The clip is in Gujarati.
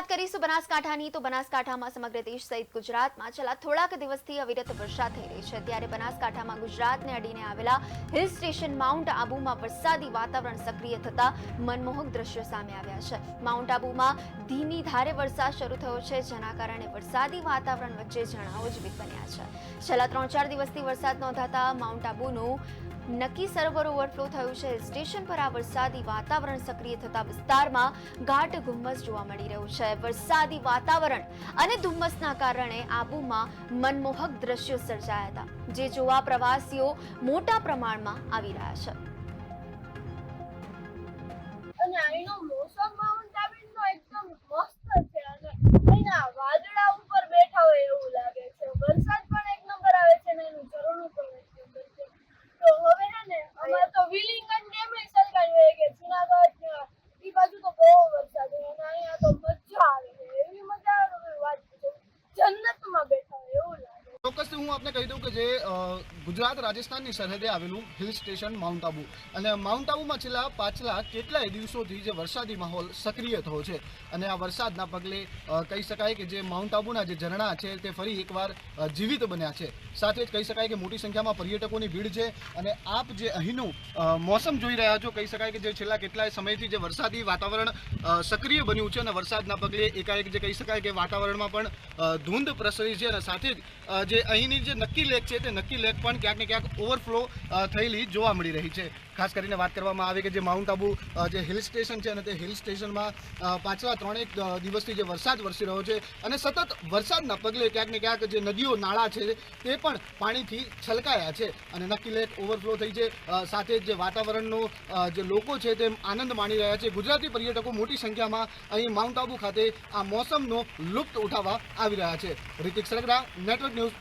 વાત કરીશું બનાસકાંઠાની તો બનાસકાંઠામાં સમગ્ર દેશ સહિત ગુજરાતમાં છેલ્લા થોડાક દિવસથી અવિરત વરસાદ થઈ રહી છે ત્યારે બનાસકાંઠામાં ગુજરાતને અડીને આવેલા હિલ સ્ટેશન માઉન્ટ આબુમાં વરસાદી વાતાવરણ સક્રિય થતા મનમોહક દ્રશ્યો સામે આવ્યા છે। માઉન્ટ આબુમાં ધીમી ધારે વરસાદ શરૂ થયો છે જેના કારણે વરસાદી વાતાવરણ વચ્ચે ઝરણાઓ જીવિત બન્યા છે। છેલ્લા 3-4 દિવસથી વરસાદ નોંધાતા માઉન્ટ આબુનું નક્કી સરોવર ઓવરફ્લો થયું છે। હિલ સ્ટેશન પર આ વરસાદી વાતાવરણ સક્રિય થતા વિસ્તારમાં ઘાટ ધુમ્મસ જોવા મળી રહ્યું છે। વરસાદી વાતાવરણ અને ધુમ્મસના કારણે આબુમાં મનમોહક દ્રશ્યો સર્જાયા હતા જે જોવા પ્રવાસીઓ મોટા પ્રમાણમાં આવી રહ્યા છે। અને અહીંનો મોસમ માઉન્ટ આબુનો એકદમ મસ્ત છે અને અહીંના વાદળા ઉપર બેઠા હોય એવું લાગે છે। વરસાદ પણ એક નંબર આવે છે અને એનું ઝરણું પણ એક નંબર છે। તો હવે હે ને અમારે તો વિલિંગન ડેમ સલગાવી હોય કે જુનાગઢ ઈ બાજુ તો બહુ વરસાદ હોય અને અહીંયા તો મજા આવે છે। એવી મજા આવે કે વાત પૂછો, જન્નતમાં બેઠા હોય એવું લાગે। ચોક્કસથી હું આપને કહી દઉં કે જે ગુજરાત રાજસ્થાનની સરહદે આવેલું હિલ સ્ટેશન માઉન્ટ આબુ અને માઉન્ટ આબુમાં છેલ્લા પાછલા કેટલાય દિવસોથી જે વરસાદી માહોલ સક્રિય થયો છે અને આ વરસાદના પગલે કહી શકાય કે જે માઉન્ટ આબુના જે ઝરણા છે તે ફરી એકવાર જીવિત બન્યા છે। સાથે જ કહી શકાય કે મોટી સંખ્યામાં પર્યટકોની ભીડ છે અને આપ જે અહીંનું મોસમ જોઈ રહ્યા છો કહી શકાય કે જે છેલ્લા કેટલાય સમયથી જે વરસાદી વાતાવરણ સક્રિય બન્યું છે અને વરસાદના પગલે એકાએક જે કહી શકાય કે વાતાવરણમાં પણ ધૂંધ પ્રસરી છે અને સાથે જ જે અહીંની જે નક્કી લેક છે તે નક્કી લેક પણ ક્યાંક ને ક્યાંક ઓવરફ્લો થયેલી જોવા મળી રહી છે। ખાસ કરીને વાત કરવામાં આવે કે જે માઉન્ટ આબુ જે હિલ સ્ટેશન છે અને તે હિલ સ્ટેશનમાં પાછલા 3 દિવસથી જે વરસાદ વરસી રહ્યો છે અને સતત વરસાદના પગલે ક્યાંક ને ક્યાંક જે નદીઓ નાળા છે તે પણ પાણીથી છલકાયા છે અને નક્કી લેક ઓવરફ્લો થઈ છે। સાથે જ જે વાતાવરણનો જે લોકો છે તે આનંદ માણી રહ્યા છે। ગુજરાતી પર્યટકો મોટી સંખ્યામાં અહીં માઉન્ટ આબુ ખાતે આ મોસમનો લુપ્ત ઉઠાવવા આવી રહ્યા છે। Ritik Sargada, network news.